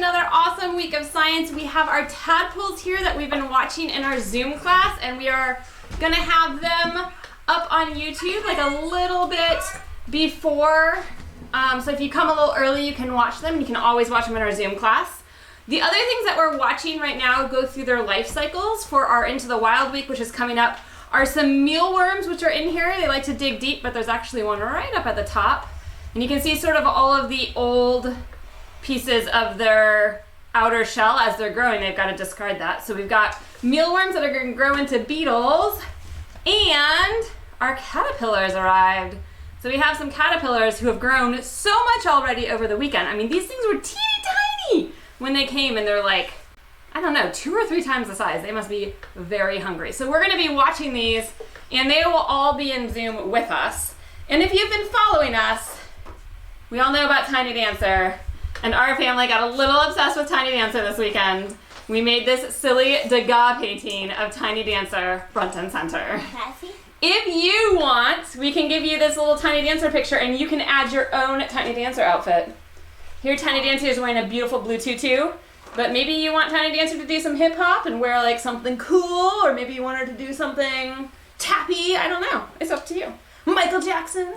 another awesome week of science. We have our tadpoles here that we've been watching in our Zoom class, and we are gonna have them up on YouTube like a little bit before. So if you come a little early, you can watch them. You can always watch them in our Zoom class. The other things that we're watching right now go through their life cycles for our Into the Wild week, which is coming up, are some mealworms, which are in here. They like to dig deep, but there's actually one right up at the top. And you can see sort of all of the old pieces of their outer shell as they're growing. They've got to discard that. So we've got mealworms that are going to grow into beetles, and our caterpillars arrived. So we have some caterpillars who have grown so much already over the weekend. I mean, these things were teeny tiny when they came, and they're like, I don't know, 2 or 3 times the size. They must be very hungry. So we're going to be watching these, and they will all be in Zoom with us. And if you've been following us, we all know about Tiny Dancer, and our family got a little obsessed with Tiny Dancer this weekend. We made this silly Degas painting of Tiny Dancer front and center. If you want, we can give you this little Tiny Dancer picture, and you can add your own Tiny Dancer outfit. Here, Tiny Dancer is wearing a beautiful blue tutu, but maybe you want Tiny Dancer to do some hip hop and wear like something cool, or maybe you want her to do something tappy. I don't know. It's up to you. Michael Jackson.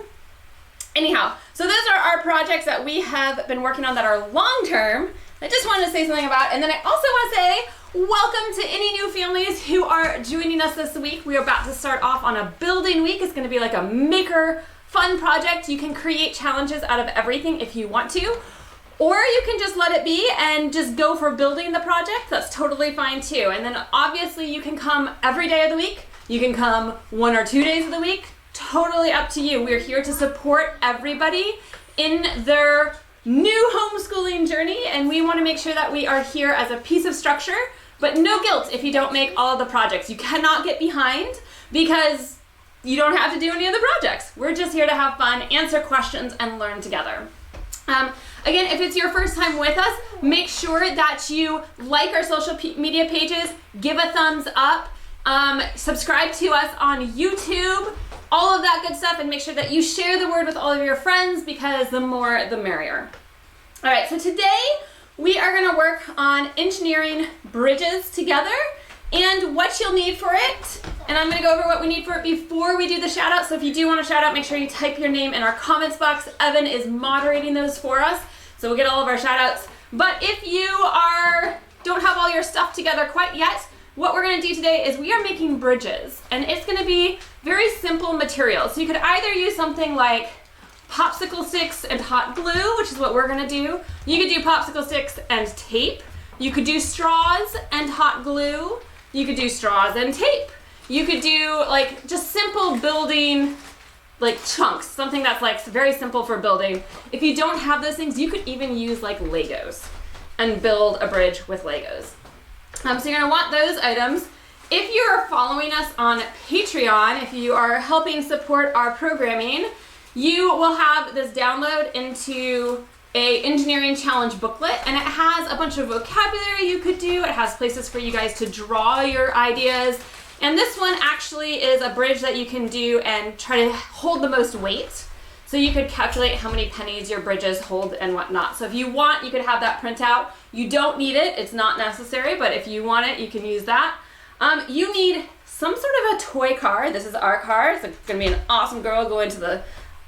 Anyhow, so those are our projects that we have been working on that are long term. I just wanted to say something about, and then I also want to say welcome to any new families who are joining us this week. We are about to start off on a building week. It's going to be like a maker fun project. You can create challenges out of everything if you want to. Or you can just let it be and just go for building the project. That's totally fine too. And then obviously you can come every day of the week. You can come 1 or 2 days of the week. Totally up to you. We're here to support everybody in their new homeschooling journey, and we want to make sure that we are here as a piece of structure, but no guilt if you don't make all of the projects. You cannot get behind because you don't have to do any of the projects. We're just here to have fun, answer questions, and learn together. Again, if it's your first time with us, make sure that you like our social media pages, give a thumbs up, subscribe to us on YouTube, all of that good stuff, and make sure that you share the word with all of your friends, because the more the merrier. All right, so today we are going to work on engineering bridges together and what you'll need for it. And I'm going to go over what we need for it before we do the shout out. So if you do want a shout out, make sure you type your name in our comments box. Evan is moderating those for us, so we'll get all of our shout outs. But if you don't have all your stuff together quite yet, what we're going to do today is we are making bridges, and it's going to be very simple materials. So you could either use something like popsicle sticks and hot glue, which is what we're going to do. You could do popsicle sticks and tape. You could do straws and hot glue. You could do straws and tape. You could do like just simple building like chunks, something that's like very simple for building. If you don't have those things, you could even use like Legos and build a bridge with Legos. So you're gonna want those items. If you are following us on Patreon, if you are helping support our programming, you will have this download into a engineering challenge booklet, and it has a bunch of vocabulary you could do. It has places for you guys to draw your ideas. And this one actually is a bridge that you can do and try to hold the most weight. So you could calculate how many pennies your bridges hold and whatnot. So if you want, you could have that printout. You don't need it, it's not necessary, but if you want it, you can use that. You need some sort of a toy car. This is our car. It's gonna be an awesome girl going to the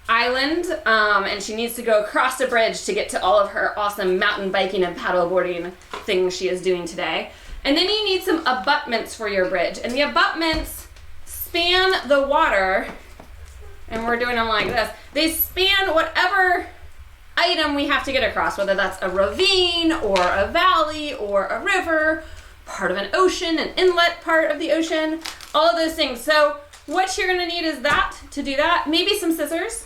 island, and she needs to go across the bridge to get to all of her awesome mountain biking and paddleboarding things she is doing today. And then you need some abutments for your bridge, and the abutments span the water, and we're doing them like this. They span whatever item we have to get across, whether that's a ravine or a valley or a river, part of an ocean, an inlet part of the ocean, all of those things. So what you're gonna need is that to do that, maybe some scissors.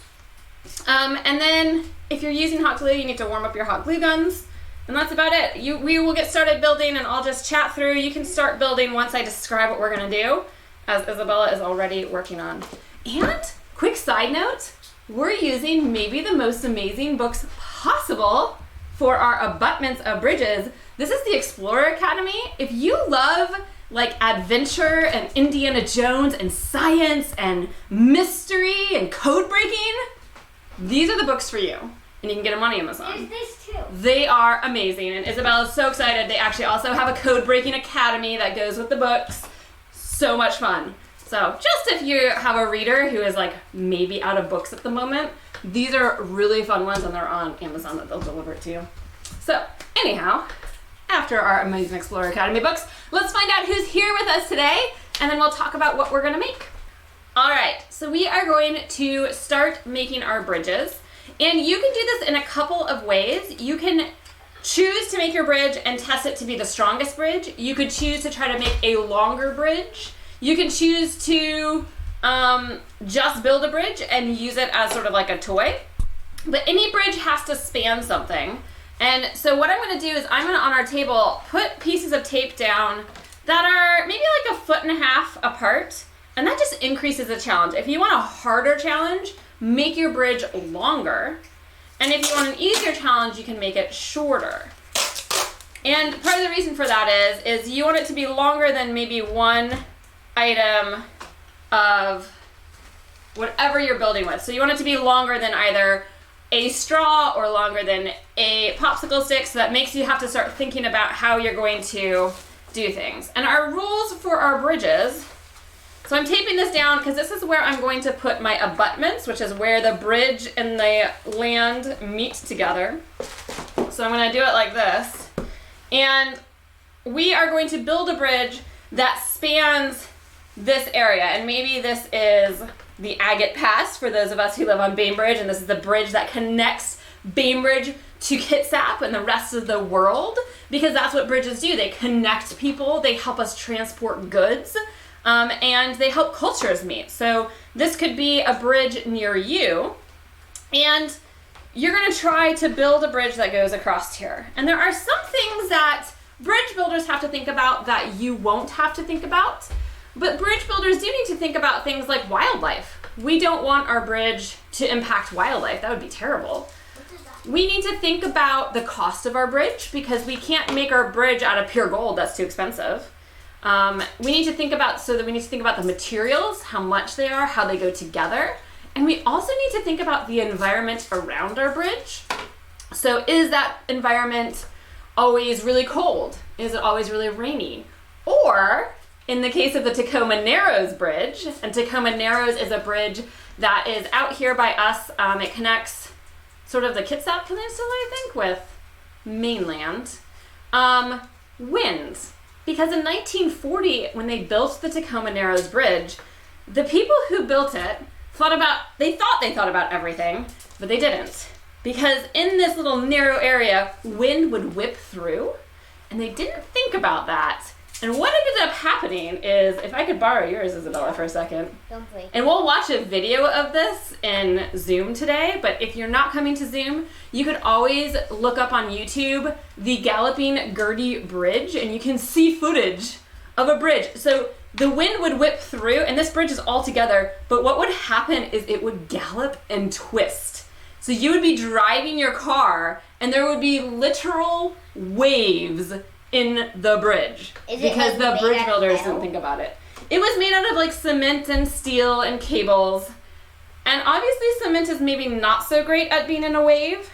And then if you're using hot glue, you need to warm up your hot glue guns. And that's about it. We will get started building, and I'll just chat through. You can start building once I describe what we're gonna do, as Isabella is already working on. And quick side note, we're using maybe the most amazing books possible for our abutments of bridges. This is the Explorer Academy. If you love like adventure and Indiana Jones and science and mystery and code breaking, these are the books for you. and you can get them on Amazon. There's this too. They are amazing, and Isabella's so excited. They actually also have a code breaking academy that goes with the books. So much fun. So just if you have a reader who is like maybe out of books at the moment, these are really fun ones, and they're on Amazon that they'll deliver it to you. So anyhow, after our Amazing Explorer Academy books, let's find out who's here with us today, and then we'll talk about what we're gonna make. All right, so we are going to start making our bridges, and you can do this in a couple of ways. You can choose to make your bridge and test it to be the strongest bridge. You could choose to try to make a longer bridge. You can choose to just build a bridge and use it as sort of like a toy. But any bridge has to span something. And so what I'm gonna do is I'm gonna, on our table, put pieces of tape down that are maybe like 1.5 feet apart. And that just increases the challenge. If you want a harder challenge, make your bridge longer. And if you want an easier challenge, you can make it shorter. And part of the reason for that is you want it to be longer than maybe one item of whatever you're building with. So you want it to be longer than either a straw or longer than a popsicle stick, so that makes you have to start thinking about how you're going to do things. And our rules for our bridges, so I'm taping this down because this is where I'm going to put my abutments, which is where the bridge and the land meet together. So I'm going to do it like this. And we are going to build a bridge that spans this area. And maybe this is the Agate Pass for those of us who live on Bainbridge, and this is the bridge that connects Bainbridge to Kitsap and the rest of the world, because that's what bridges do. They connect people, they help us transport goods, and they help cultures meet. So this could be a bridge near you, and you're gonna try to build a bridge that goes across here. And there are some things that bridge builders have to think about that you won't have to think about. But bridge builders do need to think about things like wildlife. We don't want our bridge to impact wildlife. That would be terrible. We need to think about the cost of our bridge, because we can't make our bridge out of pure gold. That's too expensive. We need to think about the materials, how much they are, how they go together. And we also need to think about the environment around our bridge. So is that environment always really cold? Is it always really rainy? Or in the case of the Tacoma Narrows Bridge, and Tacoma Narrows is a bridge that is out here by us. It connects sort of the Kitsap Peninsula, I think, with mainland. Winds. Because in 1940, when they built the Tacoma Narrows Bridge, the people who built it thought they thought about everything, but they didn't. Because in this little narrow area, wind would whip through, and they didn't think about that. And what ended up happening is, if I could borrow yours, Isabella, for a second. Don't play. And we'll watch a video of this in Zoom today, but if you're not coming to Zoom, you could always look up on YouTube the Galloping Gertie Bridge, and you can see footage of a bridge. So the wind would whip through, and this bridge is all together, but what would happen is it would gallop and twist. So you would be driving your car, and there would be literal waves in the bridge, because the bridge builders didn't think about it. It was made out of like cement and steel and cables, and obviously cement is maybe not so great at being in a wave,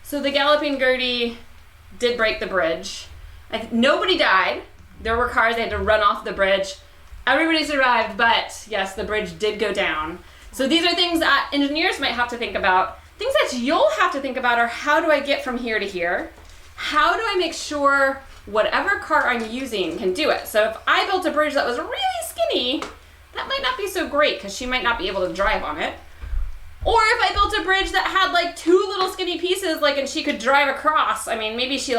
so the Galloping Gertie did break the bridge. Nobody died. There were cars that had to run off the bridge. Everybody survived, but yes, the bridge did go down. So these are things that engineers might have to think about. Things that you'll have to think about are, how do I get from here to here? How do I make sure whatever car I'm using can do it? So if I built a bridge that was really skinny, that might not be so great, because she might not be able to drive on it. Or if I built a bridge that had like 2 little skinny pieces, and she could drive across. I mean, maybe she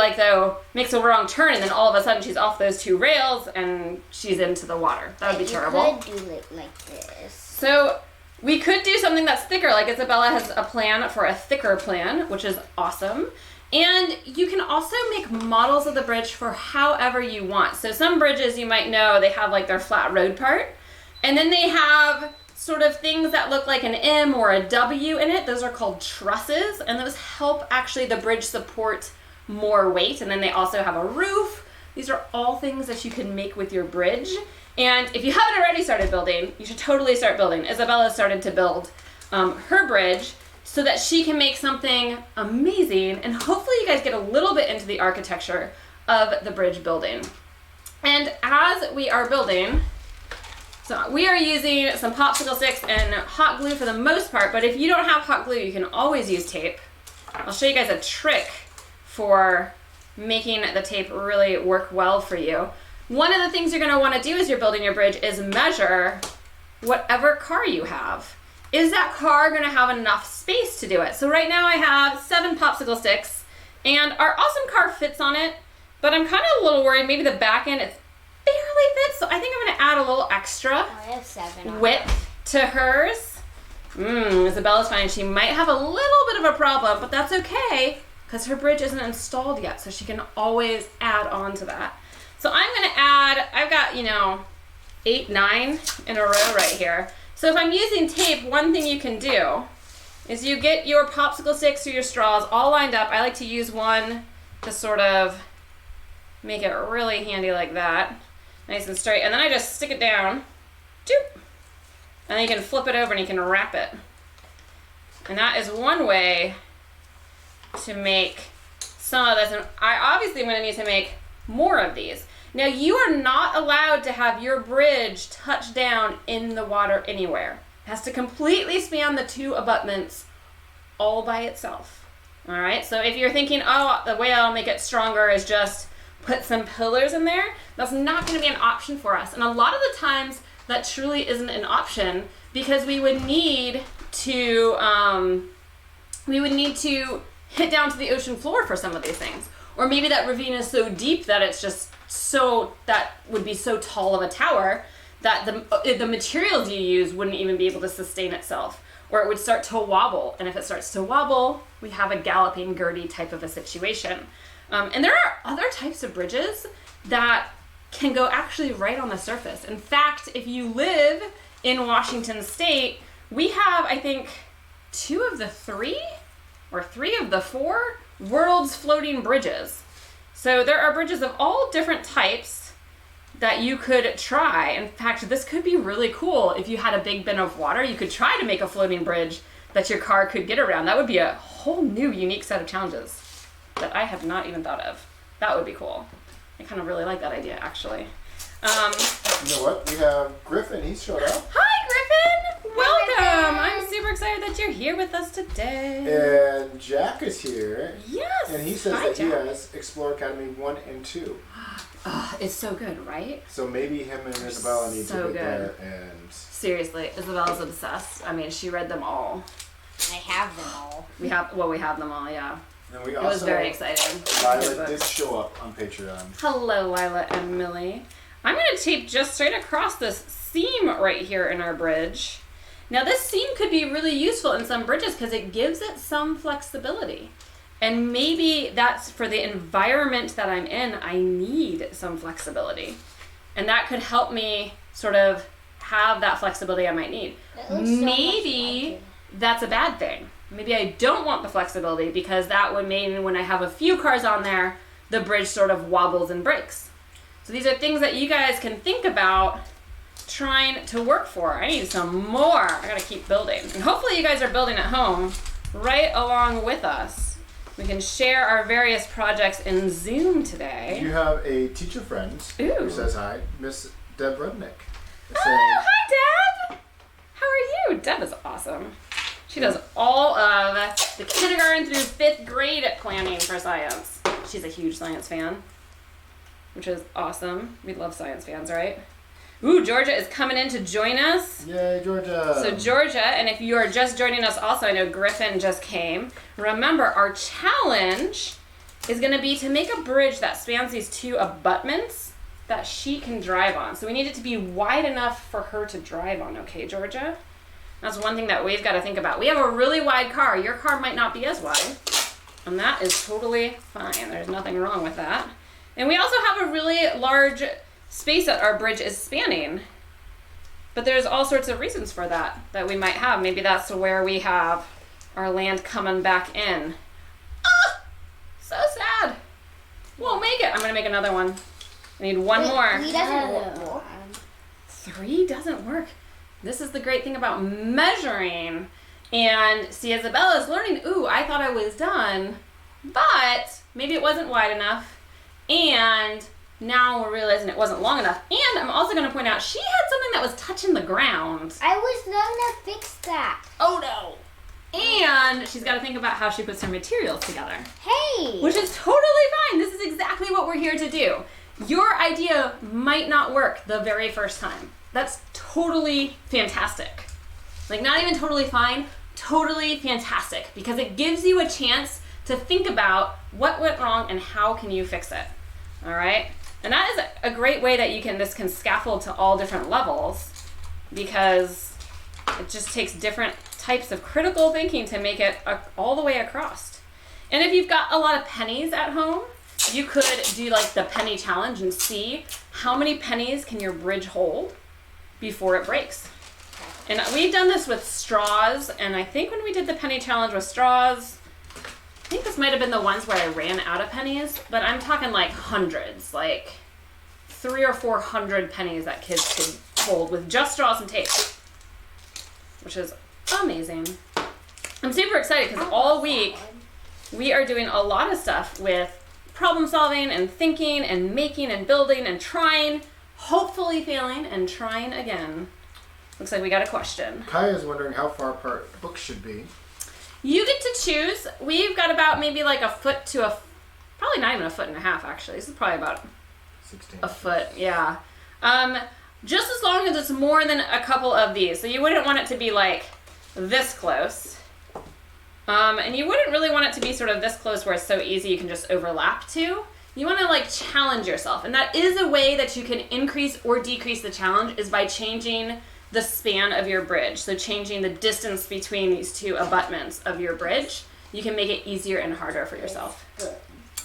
makes a wrong turn, and then all of a sudden she's off those 2 rails and she's into the water. That would be terrible. You could do it like this. So we could do something that's thicker, like Isabella has a plan for a thicker plan, which is awesome. And you can also make models of the bridge for however you want. So some bridges, you might know, they have like their flat road part, and then they have sort of things that look like an M or a W in it. Those are called trusses, and those help actually the bridge support more weight. And then they also have a roof. These are all things that you can make with your bridge. And if you haven't already started building, you should totally start building. Isabella started to build her bridge. so that she can make something amazing, and hopefully you guys get a little bit into the architecture of the bridge building. And as we are building, so we are using some popsicle sticks and hot glue for the most part, but if you don't have hot glue, you can always use tape. I'll show you guys a trick for making the tape really work well for you. One of the things you're going to want to do as you're building your bridge is measure whatever car you have. Is that car going to have enough space to do it? So right now I have 7 popsicle sticks, and our awesome car fits on it, but I'm kind of a little worried maybe the back end, it's barely fits, so I think I'm going to add a little extra I have 7 width to hers. Isabella's fine. She might have a little bit of a problem, but that's okay because her bridge isn't installed yet, so she can always add on to that. So I'm going to add, I've got, 8, 9 in a row right here. So if I'm using tape, one thing you can do is you get your popsicle sticks or your straws all lined up. I like to use one to sort of make it really handy like that. Nice and straight. And then I just stick it down. Doop. And then you can flip it over and you can wrap it. And that is one way to make some of this. And I obviously am going to need to make more of these. Now you are not allowed to have your bridge touch down in the water anywhere. It has to completely span the 2 abutments all by itself. All right, so if you're thinking, oh, the way I'll make it stronger is just put some pillars in there, that's not going to be an option for us. And a lot of the times that truly isn't an option because we would need to hit down to the ocean floor for some of these things. Or maybe that ravine is so deep that it's just that would be so tall of a tower that the materials you use wouldn't even be able to sustain itself, or it would start to wobble. And if it starts to wobble, we have a galloping Gertie type of a situation. And there are other types of bridges that can go actually right on the surface. In fact, if you live in Washington State, we have, I think, 2 of the 3 or 3 of the 4 world's floating bridges. So there are bridges of all different types that you could try. In fact, this could be really cool. If you had a big bin of water, you could try to make a floating bridge that your car could get around. That would be a whole new unique set of challenges that I have not even thought of. That would be cool. I kind of really like that idea, actually. You know what? We have Griffin. He's showed up. Hi, Griffin! Welcome! I'm super excited that you're here with us today. And Jack is here. Yes! And he says Hi, that Jack. he has Explore Academy 1 and 2. Oh, it's so good, right? So maybe him and Isabella need So to get good. there and... Seriously, Isabella's obsessed. I mean, she read them all. I have them all. We have them all, yeah. And we It also, was very exciting. Lila did show up on Patreon. Hello, Lila and Millie. I'm going to tape just straight across this seam right here in our bridge. Now this seam could be really useful in some bridges because it gives it some flexibility. And maybe that's for the environment that I'm in, I need some flexibility. And that could help me sort of have that flexibility I might need. Maybe that's a bad thing. Maybe I don't want the flexibility because that would mean when I have a few cars on there, the bridge sort of wobbles and breaks. So these are things that you guys can think about trying to work for. I need some more. I gotta keep building. And hopefully you guys are building at home right along with us. We can share our various projects in Zoom today. You have a teacher friend who says hi, Miss Deb Rudnick. Oh, hi Deb! How are you? Deb is awesome. She does all of the kindergarten through 5th grade planning for science. She's a huge science fan, which is awesome. We love science fans, right? Ooh, Georgia is coming in to join us. Yay, Georgia. So Georgia, and if you are just joining us also, I know Griffin just came. Remember, our challenge is going to be to make a bridge that spans these 2 abutments that she can drive on. So we need it to be wide enough for her to drive on, okay, Georgia? That's one thing that we've got to think about. We have a really wide car. Your car might not be as wide, and that is totally fine. There's nothing wrong with that. And we also have a really large space that our bridge is spanning. But there's all sorts of reasons for that we might have. Maybe that's where we have our land coming back in. Ah! So sad. We'll make it. I'm going to make another one. I need one more. 3 doesn't work. 3 doesn't work. This is the great thing about measuring And see, Isabella's learning, ooh, I thought I was done, but maybe it wasn't wide enough. And now we're realizing it wasn't long enough. And I'm also going to point out, she had something that was touching the ground. I was gonna fix that. Oh no. And she's got to think about how she puts her materials together. Hey! Which is totally fine. This is exactly what we're here to do. Your idea might not work the very first time. That's totally fantastic. Like, not even totally fine, totally fantastic, because it gives you a chance to think about what went wrong and how can you fix it. All right? And that is a great way that this can scaffold to all different levels, because it just takes different types of critical thinking to make it all the way across. And if you've got a lot of pennies at home, you could do like the penny challenge and see how many pennies can your bridge hold before it breaks. And we've done this with straws, and I think when we did the penny challenge with straws, I think this might have been the ones where I ran out of pennies, but I'm talking like hundreds, like 300 or 400 pennies that kids could hold with just straws and tape, which is amazing. I'm super excited because all week we are doing a lot of stuff with problem solving and thinking and making and building and trying, hopefully failing and trying again. Looks like we got a question. Kaya's wondering how far apart books should be. You get to choose. We've got about maybe like a foot to probably not even a foot and a half actually. This is probably about 16 a foot, yeah. Just as long as it's more than a couple of these. So you wouldn't want it to be like this close. And you wouldn't really want it to be sort of this close where it's so easy you can just overlap to. You want to like challenge yourself. And that is a way that you can increase or decrease the challenge, is by changing the span of your bridge. So changing the distance between these two abutments of your bridge. You can make it easier and harder for yourself.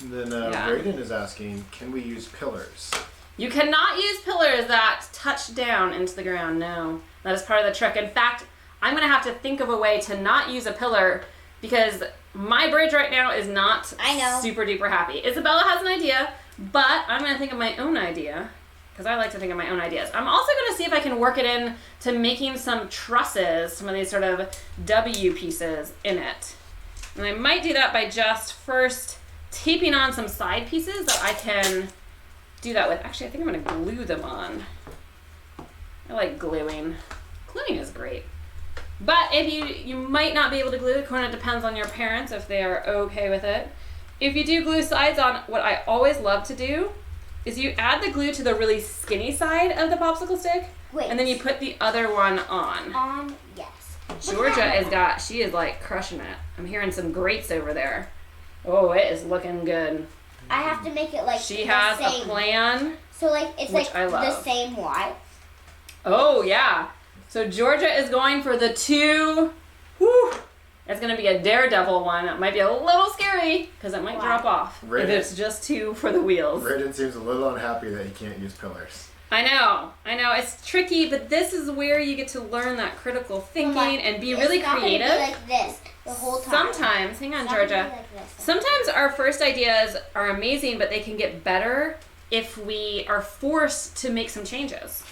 And then Raiden is asking, can we use pillars? You cannot use pillars that touch down into the ground. No, that is part of the trick. In fact, I'm going to have to think of a way to not use a pillar, because my bridge right now is not super duper happy. Isabella has an idea, but I'm going to think of my own idea, because I like to think of my own ideas. I'm also going to see if I can work it in to making some trusses, some of these sort of W pieces in it. And I might do that by just first taping on some side pieces that I can do that with. Actually, I think I'm going to glue them on. I like gluing. Gluing is great. But if you might not be able to glue, it kind of depends on your parents if they are okay with it. If you do glue sides on, what I always love to do is you add the glue to the really skinny side of the popsicle stick, and then you put the other one on. Yes. Georgia she is like crushing it. I'm hearing some grates over there. Oh, it is looking good. I have to make it like she has a plan. So like it's like the same wide. Oh yeah. So Georgia is going for the two. Whew. It's going to be a daredevil one. It might be a little scary because it might drop off if it's just two for the wheels. Raiden seems a little unhappy that he can't use pillars. I know. It's tricky, but this is where you get to learn that critical thinking and be really creative. It's not going to be like this the whole time. Sometimes, hang on, Georgia. Sometimes our first ideas are amazing, but they can get better if we are forced to make some changes.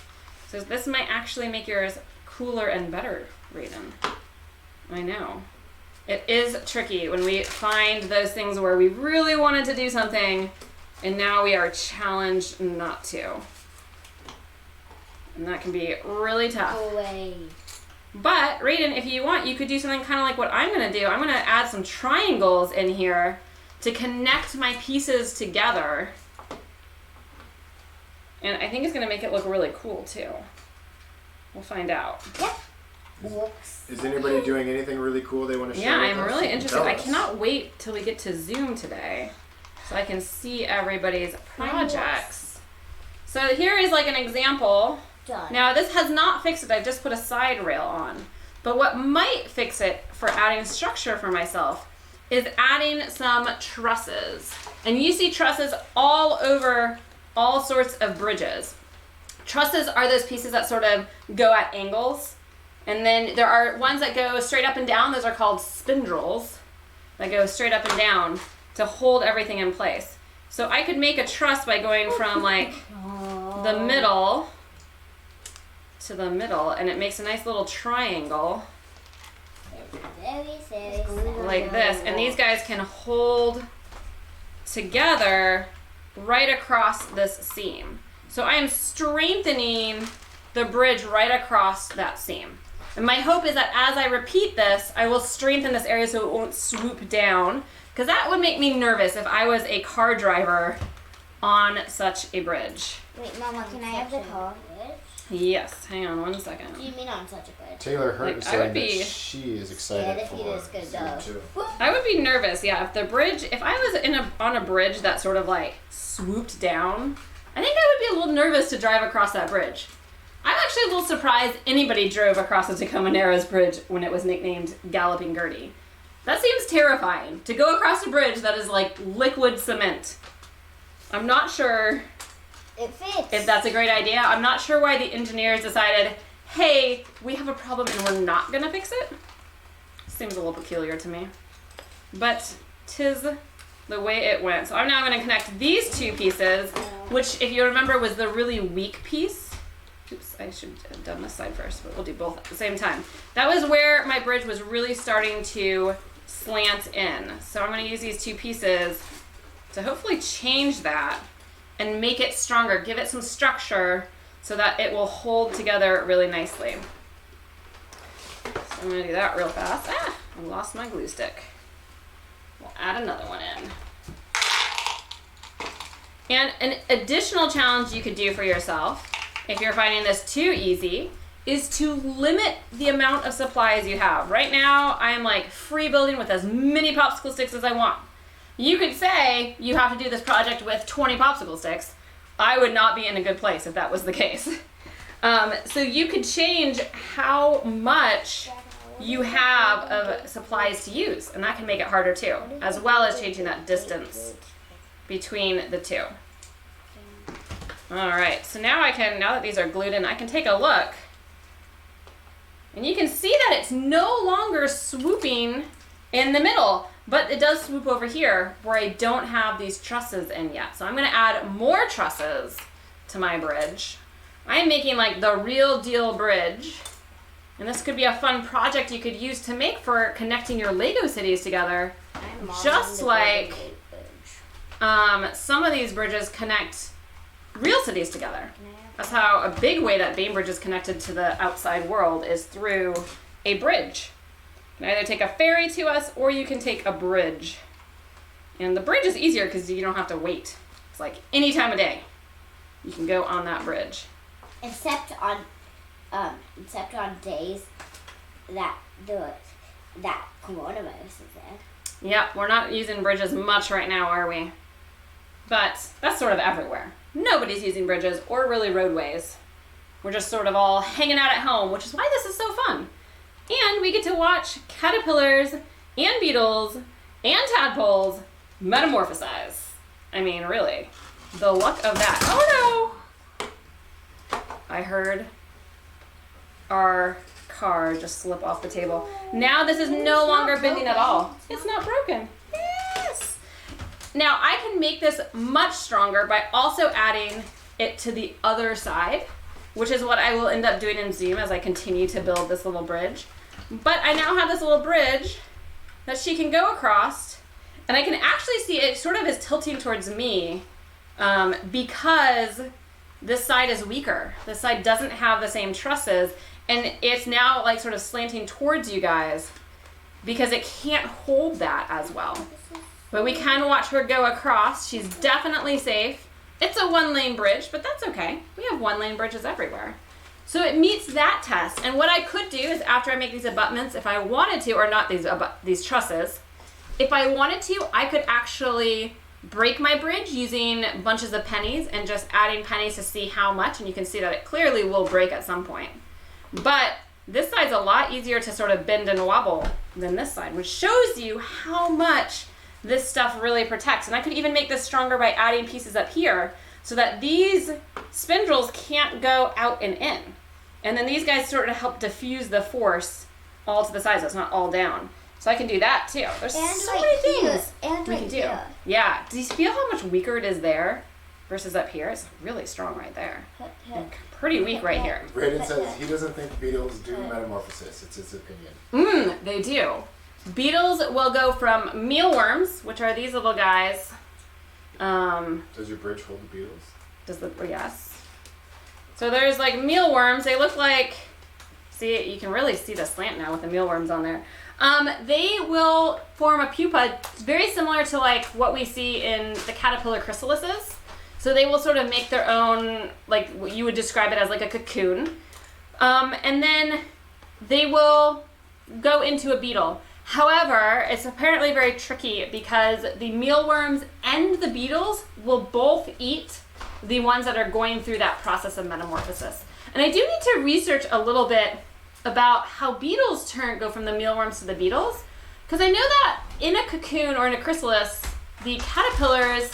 So this might actually make yours cooler and better, Raiden. I know. It is tricky when we find those things where we really wanted to do something and now we are challenged not to. And that can be really tough. But, Raiden, if you want, you could do something kind of like what I'm going to do. I'm going to add some triangles in here to connect my pieces together. And I think it's going to make it look really cool, too. We'll find out. Yep. Is anybody doing anything really cool they want to share? Yeah, I'm really interested. I cannot wait till we get to Zoom today so I can see everybody's projects. So here is like an example. Done. Now this has not fixed it. I've just put a side rail on. But what might fix it for adding structure for myself is adding some trusses. And you see trusses all over all sorts of bridges. Trusses are those pieces that sort of go at angles. And then there are ones that go straight up and down. Those are called spindles that go straight up and down to hold everything in place. So I could make a truss by going from like the middle to the middle, and it makes a nice little triangle. like this. And these guys can hold together right across this seam. So I am strengthening the bridge right across that seam. And my hope is that as I repeat this, I will strengthen this area so it won't swoop down, because that would make me nervous if I was a car driver on such a bridge. Wait, Mama, can I have the car bridge? Yes, hang on 1 second. What do you mean on such a bridge? Taylor Hurt is I would saying be that she is excited for Zoom too. I would be nervous, yeah, if I was on a bridge that sort of like swooped down, I think I would be a little nervous to drive across that bridge. I'm actually a little surprised anybody drove across the Tacoma Narrows Bridge when it was nicknamed Galloping Gertie. That seems terrifying, to go across a bridge that is like liquid cement. I'm not sure it fits. If that's a great idea. I'm not sure why the engineers decided, hey, we have a problem and we're not gonna fix it. Seems a little peculiar to me. But 'tis the way it went. So I'm now gonna connect these two pieces, which if you remember was the really weak piece. Oops, I should have done this side first, but we'll do both at the same time. That was where my bridge was really starting to slant in. So I'm gonna use these two pieces to hopefully change that and make it stronger, give it some structure so that it will hold together really nicely. So I'm gonna do that real fast. I lost my glue stick. We'll add another one in. And an additional challenge you could do for yourself, if you're finding this too easy, is to limit the amount of supplies you have. Right now, I'm like free building with as many popsicle sticks as I want. You could say you have to do this project with 20 popsicle sticks. I would not be in a good place if that was the case. So you could change how much you have of supplies to use, and that can make it harder too, as well as changing that distance between the two. All right, so now now that these are glued in, I can take a look. And you can see that it's no longer swooping in the middle, but it does swoop over here where I don't have these trusses in yet. So I'm gonna add more trusses to my bridge. I am making like the real deal bridge. And this could be a fun project you could use to make for connecting your Lego cities together. Just like some of these bridges connect real cities together. That's how a big way that Bainbridge is connected to the outside world is through a bridge. You can either take a ferry to us or you can take a bridge. And the bridge is easier because you don't have to wait. It's like any time of day you can go on that bridge. Except on days that coronavirus is there. Yeah, we're not using bridges much right now, are we? But that's sort of everywhere. Nobody's using bridges or really roadways. We're just sort of all hanging out at home, which is why this is so fun. And we get to watch caterpillars and beetles and tadpoles metamorphosize. I mean, really, the luck of that. Oh no! I heard our car just slip off the table. Now this is no longer bending at all. It's not broken. Yes! Now I can make this much stronger by also adding it to the other side, which is what I will end up doing in Zoom as I continue to build this little bridge. But I now have this little bridge that she can go across, and I can actually see it sort of is tilting towards me because this side is weaker. This side doesn't have the same trusses, and it's now like sort of slanting towards you guys because it can't hold that as well. But we can watch her go across. She's definitely safe. It's a one-lane bridge, but that's okay. We have one-lane bridges everywhere. So it meets that test. And what I could do is after I make these abutments, if I wanted to, or not these trusses, if I wanted to, I could actually break my bridge using bunches of pennies and just adding pennies to see how much, and you can see that it clearly will break at some point. But this side's a lot easier to sort of bend and wobble than this side, which shows you how much this stuff really protects. And I could even make this stronger by adding pieces up here so that these spindles can't go out and in. And then these guys sort of help diffuse the force all to the sides so it's not all down. So I can do that too. There's so many things we can do. Yeah, do you feel how much weaker it is there versus up here? It's really strong right there. And pretty weak right here. Brayden says he doesn't think beetles do metamorphosis. It's his opinion. They do. Beetles will go from mealworms, which are these little guys. Does your bridge hold the beetles? Yes. So there's like mealworms. They look like, see, you can really see the slant now with the mealworms on there. They will form a pupa very similar to like what we see in the caterpillar chrysalises. So they will sort of make their own, like what you would describe it as like a cocoon. And then they will go into a beetle. However, it's apparently very tricky because the mealworms and the beetles will both eat the ones that are going through that process of metamorphosis. And I do need to research a little bit about how beetles go from the mealworms to the beetles, because I know that in a cocoon or in a chrysalis, the caterpillars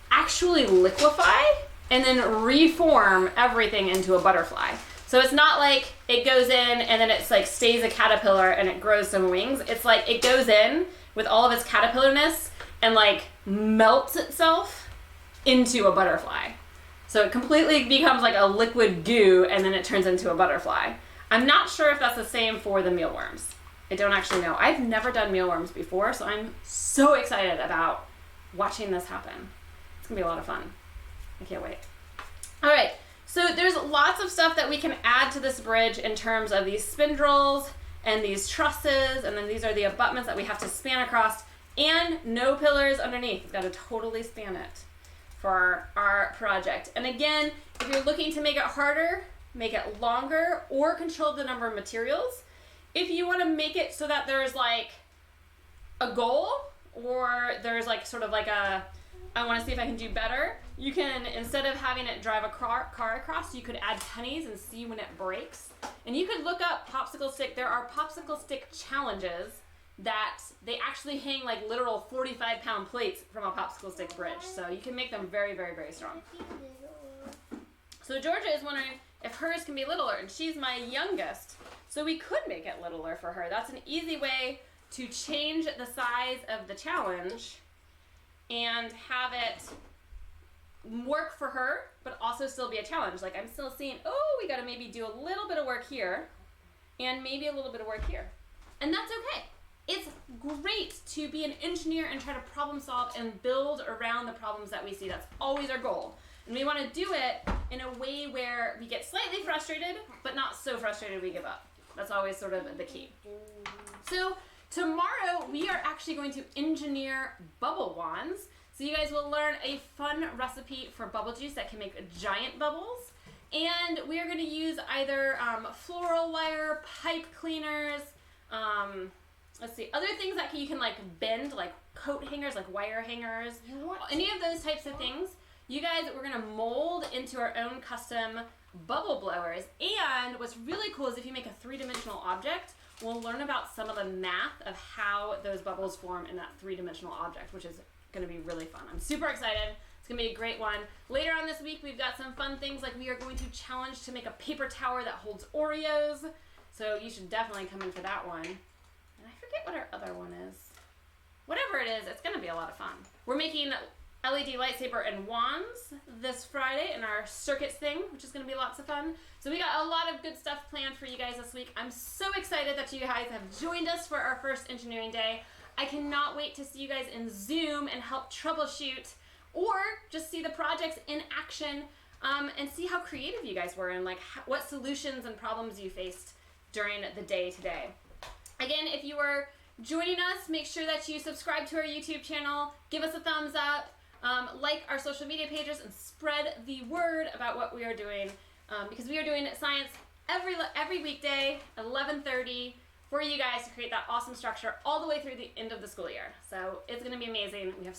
actually liquefy and then reform everything into a butterfly. So it's not like it goes in and then it's like stays a caterpillar and it grows some wings. It's like it goes in with all of its caterpillarness and like melts itself into a butterfly. So it completely becomes like a liquid goo and then it turns into a butterfly. I'm not sure if that's the same for the mealworms. I don't actually know. I've never done mealworms before, so I'm so excited about watching this happen. It's gonna be a lot of fun. I can't wait. All right, so there's lots of stuff that we can add to this bridge in terms of these spindles and these trusses, and then these are the abutments that we have to span across, and no pillars underneath. We've got to totally span it for our project. And again, if you're looking to make it harder, make it longer, or control the number of materials. If you want to make it so that there's like a goal, or there's like sort of like a, I want to see if I can do better, you can, instead of having it drive a car across, you could add pennies and see when it breaks. And you could look up popsicle stick. There are popsicle stick challenges that they actually hang like literal 45-pound plates from a popsicle stick bridge. So you can make them very, very, very strong. So Georgia is wondering if hers can be littler, and she's my youngest, so we could make it littler for her. That's an easy way to change the size of the challenge and have it work for her, but also still be a challenge. Like I'm still seeing, oh, we gotta maybe do a little bit of work here and maybe a little bit of work here. And that's okay. It's great to be an engineer and try to problem solve and build around the problems that we see. That's always our goal. And we want to do it in a way where we get slightly frustrated, but not so frustrated we give up. That's always sort of the key. So tomorrow we are actually going to engineer bubble wands. So you guys will learn a fun recipe for bubble juice that can make giant bubbles. And we are going to use either floral wire, pipe cleaners, let's see, other things that you can like bend, like coat hangers, like wire hangers, any of those types of things. You guys, we're gonna mold into our own custom bubble blowers. And what's really cool is if you make a three-dimensional object, we'll learn about some of the math of how those bubbles form in that three-dimensional object, which is gonna be really fun. I'm super excited. It's gonna be a great one. Later on this week, we've got some fun things, like we are going to challenge to make a paper tower that holds Oreos. So you should definitely come in for that one. And I forget what our other one is. Whatever it is, it's gonna be a lot of fun. We're making LED lightsaber and wands this Friday in our circuits thing, which is going to be lots of fun. So we got a lot of good stuff planned for you guys this week. I'm so excited that you guys have joined us for our first engineering day. I cannot wait to see you guys in Zoom and help troubleshoot, or just see the projects in action and see how creative you guys were and like what solutions and problems you faced during the day today. Again, if you are joining us, make sure that you subscribe to our YouTube channel, give us a thumbs up, like our social media pages, and spread the word about what we are doing, because we are doing science every weekday at 11:30 for you guys to create that awesome structure all the way through the end of the school year. So it's going to be amazing. We have